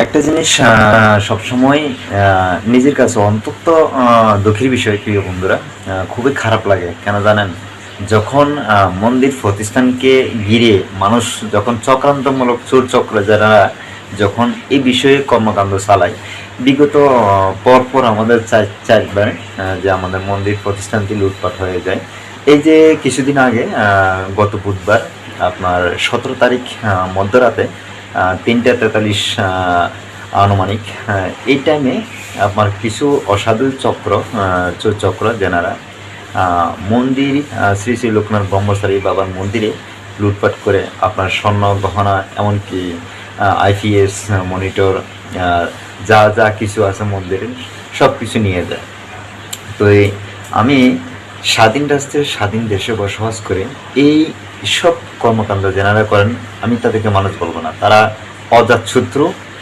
একটা জিনিস সবসময় নিজের কাছে অন্তত দুঃখের বিষয়, প্রিয় বন্ধুরা, খুবই খারাপ লাগে। কেন জানেন? যখন মন্দির প্রতিষ্ঠানকে ঘিরে মানুষ যখন চক্রান্তমূলক চোর চক্র যারা যখন এই বিষয়ে কর্মকাণ্ড চালায়, বিগত পরপর আমাদের চারবার যে আমাদের মন্দির প্রতিষ্ঠানটি লুটপাট হয়ে যায়। এই যে কিছুদিন আগে গত বুধবার আপনার 17 তারিখ মধ্যরাতে 3টা 43 আনুমানিক এই টাইমে আপনার কিছু অসাধু চক্র, চোর চক্র যেনারা মন্দির, শ্রী শ্রী লোকনাথ ব্রহ্মচারী বাবার মন্দিরে লুটপাট করে আপনার স্বর্ণ গহনা, এমনকি আইপিএস মনিটর, যা যা কিছু আছে মন্দিরে সব কিছু নিয়ে যায়। তো আমি স্বাধীন রাষ্ট্রের স্বাধীন দেশে বসবাস করে এই সব কর্মকাণ্ড যেনারা করেন, আমি তাদেরকে মানুষ বলবো না, তারা অজাতশত্রু